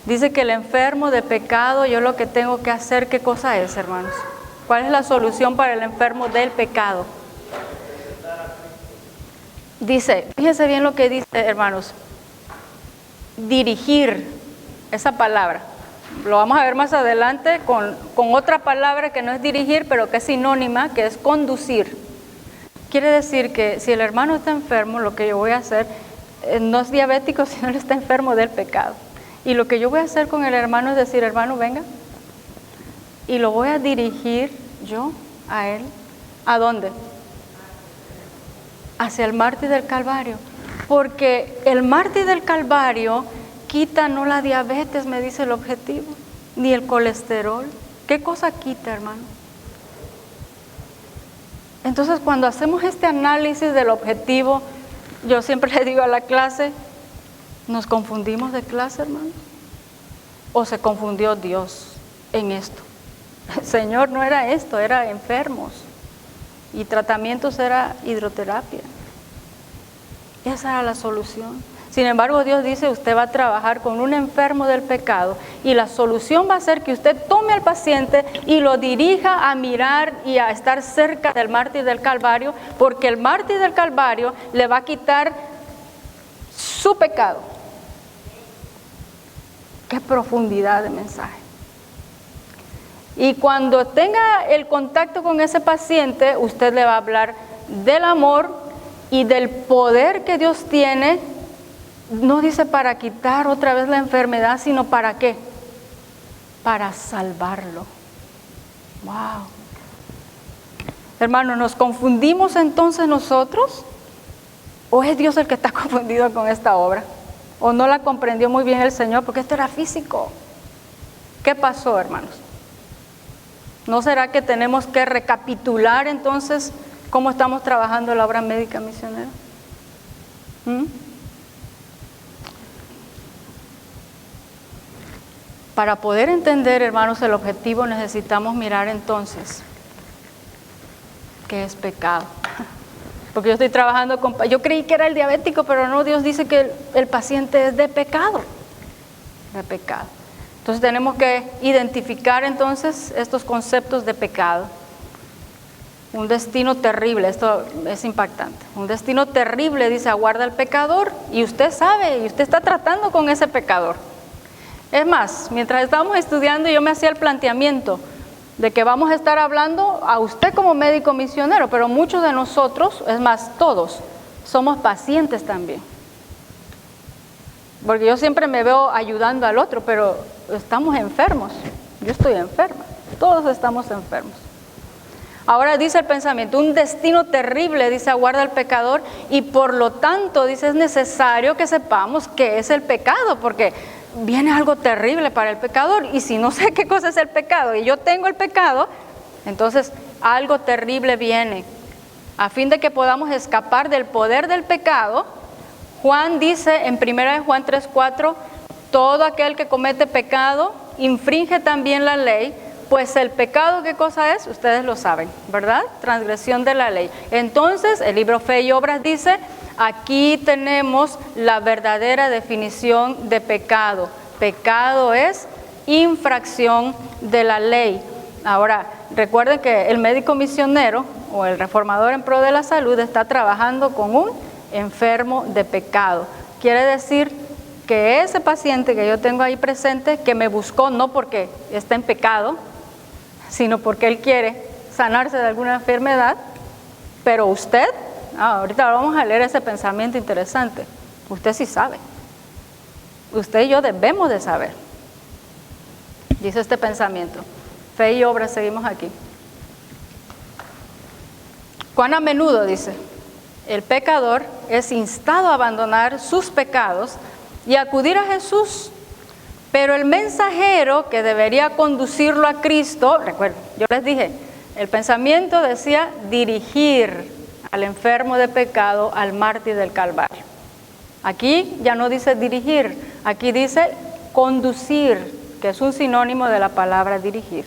Dice que el enfermo de pecado, yo lo que tengo que hacer, ¿qué cosa es, hermanos? ¿Cuál es la solución para el enfermo del pecado? Dice, fíjense bien lo que dice, hermanos, dirigir, esa palabra. Lo vamos a ver más adelante con otra palabra que no es dirigir, pero que es sinónima, que es conducir. Quiere decir que si el hermano está enfermo, lo que yo voy a hacer no es diabético, sino él está enfermo del pecado. Y lo que yo voy a hacer con el hermano es decir, hermano, venga, y lo voy a dirigir yo a él. ¿A dónde? Hacia el mártir del Calvario. Porque el mártir del Calvario quita no la diabetes, me dice el objetivo, ni el colesterol. ¿Qué cosa quita, hermano? Entonces, cuando hacemos este análisis del objetivo, yo siempre le digo a la clase, ¿nos confundimos de clase, hermano? ¿O se confundió Dios en esto? El Señor no era esto, era enfermos. Y tratamientos era hidroterapia. Esa era la solución. Sin embargo, Dios dice, usted va a trabajar con un enfermo del pecado y la solución va a ser que usted tome al paciente y lo dirija a mirar y a estar cerca del mártir del Calvario, porque el mártir del Calvario le va a quitar su pecado. Qué profundidad de mensaje. Y cuando tenga el contacto con ese paciente, usted le va a hablar del amor y del poder que Dios tiene. No dice para quitar otra vez la enfermedad, sino ¿para qué? Para salvarlo. Wow. Hermano, ¿nos confundimos entonces nosotros? ¿O es Dios el que está confundido con esta obra? ¿O no la comprendió muy bien el Señor? Porque esto era físico. ¿Qué pasó, hermanos? ¿No será que tenemos que recapitular entonces cómo estamos trabajando la obra médica misionera? Para poder entender, hermanos, el objetivo necesitamos mirar entonces qué es pecado. Porque yo estoy trabajando con... Yo creí que era el diabético, pero no, Dios dice que el paciente es de pecado. De pecado. Entonces tenemos que identificar entonces estos conceptos de pecado. Un destino terrible, esto es impactante. Un destino terrible, dice, aguarda al pecador, y usted sabe, y usted está tratando con ese pecador. Es más, mientras estábamos estudiando yo me hacía el planteamiento de que vamos a estar hablando a usted como médico misionero, pero muchos de nosotros, es más, todos, somos pacientes también. Porque yo siempre me veo ayudando al otro, pero estamos enfermos. Yo estoy enferma. Todos estamos enfermos. Ahora dice el pensamiento, un destino terrible, dice, aguarda al pecador, y por lo tanto, dice, es necesario que sepamos qué es el pecado, porque viene algo terrible para el pecador, y si no sé qué cosa es el pecado, y yo tengo el pecado, entonces algo terrible viene. A fin de que podamos escapar del poder del pecado, Juan dice en 1 Juan 3:4, todo aquel que comete pecado infringe también la ley, pues el pecado, ¿qué cosa es? Ustedes lo saben, ¿verdad? Transgresión de la ley. Entonces, el libro Fe y Obras dice, aquí tenemos la verdadera definición de pecado. Pecado es infracción de la ley. Ahora, recuerden que el médico misionero o el reformador en pro de la salud está trabajando con un enfermo de pecado. Quiere decir que ese paciente que yo tengo ahí presente, que me buscó no porque está en pecado, sino porque él quiere sanarse de alguna enfermedad, pero usted, ahorita vamos a leer ese pensamiento interesante, usted sí sabe, usted y yo debemos de saber, dice este pensamiento, fe y obra, seguimos aquí. Cuán a menudo, dice, el pecador es instado a abandonar sus pecados y acudir a Jesús. Pero el mensajero que debería conducirlo a Cristo, recuerden, yo les dije, el pensamiento decía dirigir al enfermo de pecado al mártir del Calvario. Aquí ya no dice dirigir, aquí dice conducir, que es un sinónimo de la palabra dirigir.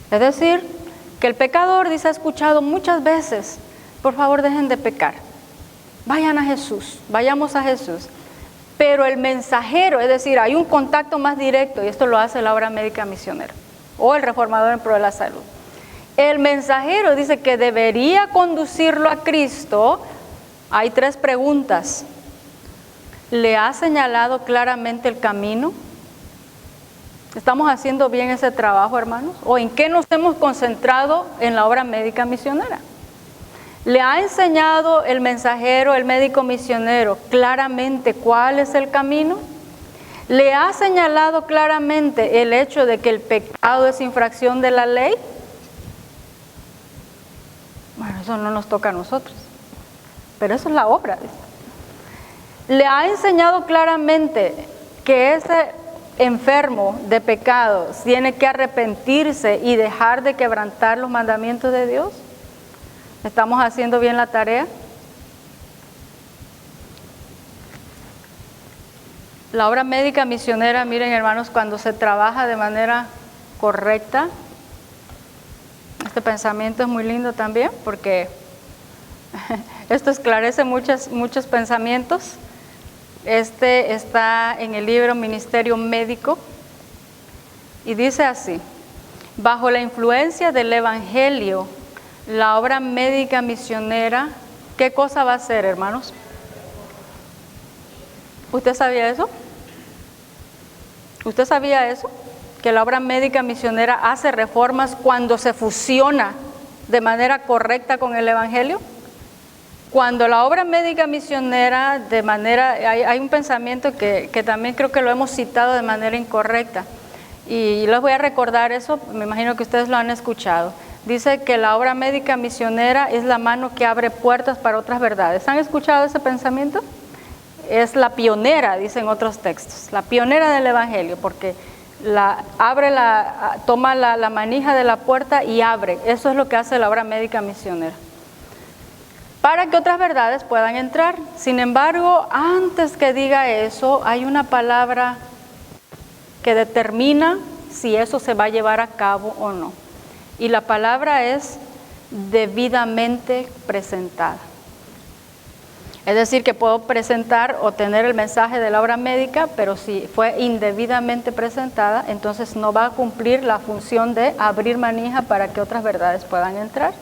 Es decir, que el pecador, dice, ha escuchado muchas veces, por favor dejen de pecar, vayan a Jesús, vayamos a Jesús. Pero el mensajero, es decir, hay un contacto más directo, y esto lo hace la obra médica misionera, o el reformador en pro de la salud. El mensajero dice que debería conducirlo a Cristo. Hay 3 preguntas. ¿Le ha señalado claramente el camino? ¿Estamos haciendo bien ese trabajo, hermanos? ¿O en qué nos hemos concentrado en la obra médica misionera? ¿Le ha enseñado el mensajero, el médico misionero, claramente cuál es el camino? ¿Le ha señalado claramente el hecho de que el pecado es infracción de la ley? Bueno, eso no nos toca a nosotros, pero eso es la obra. ¿Le ha enseñado claramente que ese enfermo de pecado tiene que arrepentirse y dejar de quebrantar los mandamientos de Dios? ¿Estamos haciendo bien la tarea? La obra médica misionera, miren hermanos, cuando se trabaja de manera correcta, este pensamiento es muy lindo también porque esto esclarece muchos pensamientos. Este está en el libro Ministerio Médico y dice así: bajo la influencia del Evangelio, la obra médica misionera, ¿qué cosa va a hacer, hermanos? ¿Usted sabía eso? ¿Usted sabía eso? Que la obra médica misionera hace reformas cuando se fusiona de manera correcta con el Evangelio. Cuando la obra médica misionera hay un pensamiento que también creo que lo hemos citado de manera incorrecta, y les voy a recordar eso, me imagino que ustedes lo han escuchado. Dice que la obra médica misionera es la mano que abre puertas para otras verdades. ¿Han escuchado ese pensamiento? Es la pionera, dicen otros textos, la pionera del Evangelio, porque toma la manija de la puerta y abre. Eso es lo que hace la obra médica misionera, para que otras verdades puedan entrar. Sin embargo, antes que diga eso, hay una palabra que determina si eso se va a llevar a cabo o no. Y la palabra es debidamente presentada. Es decir, que puedo presentar o tener el mensaje de la obra médica, pero si fue indebidamente presentada, entonces no va a cumplir la función de abrir manija para que otras verdades puedan entrar.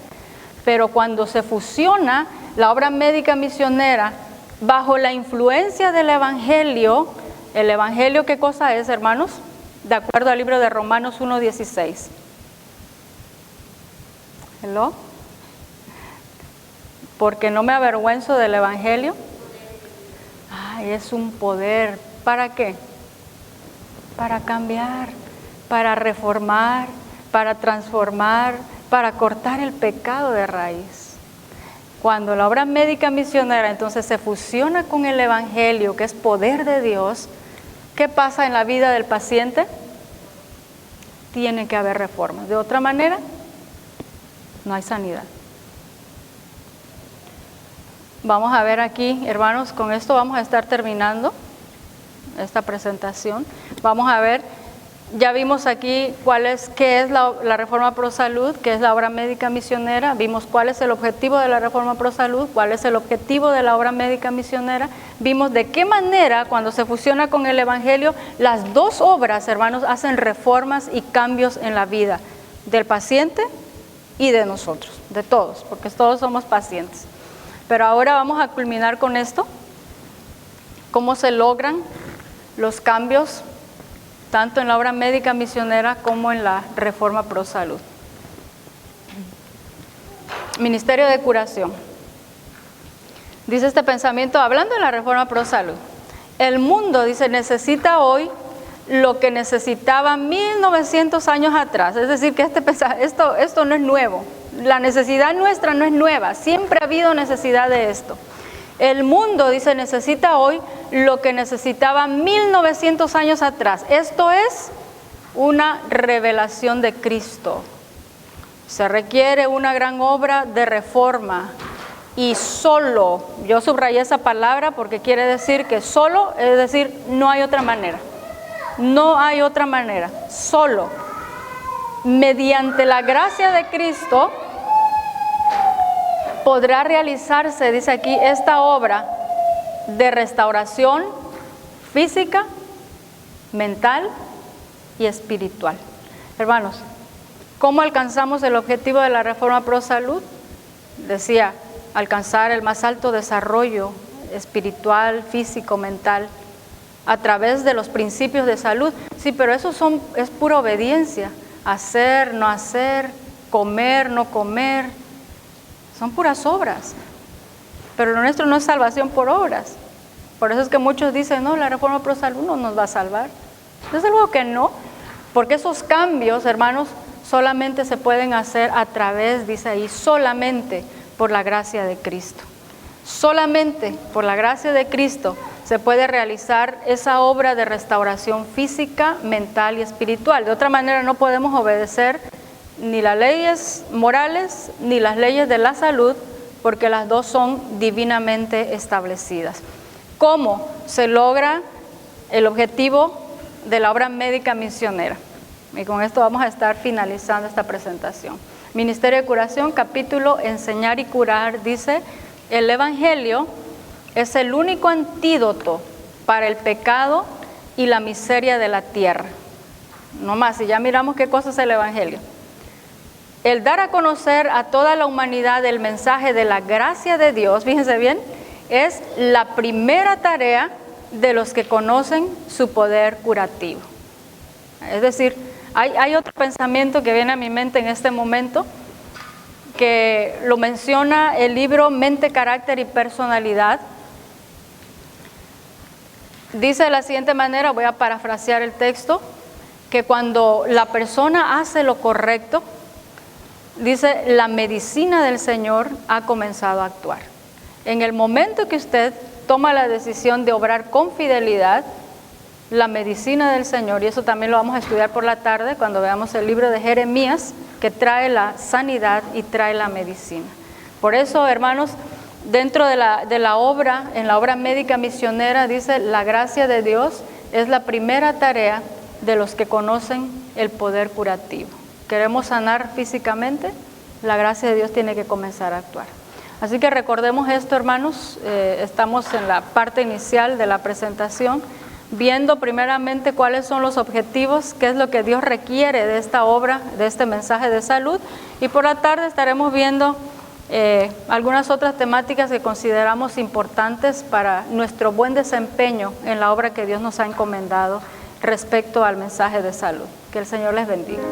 Pero cuando se fusiona la obra médica misionera bajo la influencia del Evangelio, ¿El Evangelio qué cosa es, hermanos? De acuerdo al libro de Romanos 1:16. ¿Hello? Porque no me avergüenzo del Evangelio. Ay, es un poder. ¿Para qué? Para cambiar, para reformar, para transformar, para cortar el pecado de raíz. Cuando la obra médica misionera entonces se fusiona con el Evangelio, que es poder de Dios, ¿qué pasa en la vida del paciente? Tiene que haber reformas. De otra manera, no hay sanidad. Vamos a ver aquí, hermanos, con esto vamos a estar terminando esta presentación. Vamos a ver, ya vimos aquí qué es la Reforma Pro Salud, qué es la obra médica misionera, vimos cuál es el objetivo de la Reforma Pro Salud, cuál es el objetivo de la obra médica misionera, vimos de qué manera cuando se fusiona con el Evangelio, las dos obras, hermanos, hacen reformas y cambios en la vida del paciente y de nosotros, de todos, porque todos somos pacientes. Pero ahora vamos a culminar con esto, cómo se logran los cambios tanto en la obra médica misionera como en la Reforma Pro Salud. Ministerio de Curación. Dice este pensamiento, hablando de la Reforma Pro Salud, el mundo, dice, necesita hoy lo que necesitaba 1900 años atrás. Es decir, que esto no es nuevo. La necesidad nuestra no es nueva, siempre ha habido necesidad de esto. El mundo, dice, necesita hoy lo que necesitaba 1900 años atrás. Esto es una revelación de Cristo. Se requiere una gran obra de reforma y solo, yo subrayé esa palabra porque quiere decir que solo, es decir, no hay otra manera. No hay otra manera, solo mediante la gracia de Cristo podrá realizarse, dice aquí, esta obra de restauración física, mental y espiritual. Hermanos, ¿cómo alcanzamos el objetivo de la Reforma Pro Salud? Decía, alcanzar el más alto desarrollo espiritual, físico, mental, a través de los principios de salud. Sí, pero eso es pura obediencia. Hacer, no hacer, comer, no comer. Son puras obras. Pero lo nuestro no es salvación por obras. Por eso es que muchos dicen, no, la Reforma Pro Salud no nos va a salvar. Desde luego que no, porque esos cambios, hermanos, solamente se pueden hacer a través, dice ahí, solamente por la gracia de Cristo. Solamente por la gracia de Cristo se puede realizar esa obra de restauración física, mental y espiritual. De otra manera no podemos obedecer ni las leyes morales ni las leyes de la salud, porque las dos son divinamente establecidas. ¿Cómo se logra el objetivo de la obra médica misionera? Y con esto vamos a estar finalizando esta presentación. Ministerio de Curación, capítulo Enseñar y Curar, dice: el Evangelio es el único antídoto para el pecado y la miseria de la tierra. No más, y ya miramos qué cosa es el Evangelio. El dar a conocer a toda la humanidad el mensaje de la gracia de Dios, fíjense bien, es la primera tarea de los que conocen su poder curativo. Es decir, hay otro pensamiento que viene a mi mente en este momento, que lo menciona el libro Mente, Carácter y Personalidad. Dice de la siguiente manera, voy a parafrasear el texto, que cuando la persona hace lo correcto, dice, la medicina del Señor ha comenzado a actuar. En el momento que usted toma la decisión de obrar con fidelidad, la medicina del Señor, y eso también lo vamos a estudiar por la tarde cuando veamos el libro de Jeremías, que trae la sanidad y trae la medicina. Por eso, hermanos, dentro de la obra, en la obra médica misionera, dice, la gracia de Dios es la primera tarea de los que conocen el poder curativo. Queremos sanar físicamente, la gracia de Dios tiene que comenzar a actuar. Así que recordemos esto, hermanos, estamos en la parte inicial de la presentación, viendo primeramente cuáles son los objetivos, qué es lo que Dios requiere de esta obra, de este mensaje de salud, y por la tarde estaremos viendo algunas otras temáticas que consideramos importantes para nuestro buen desempeño en la obra que Dios nos ha encomendado respecto al mensaje de salud. Que el Señor les bendiga.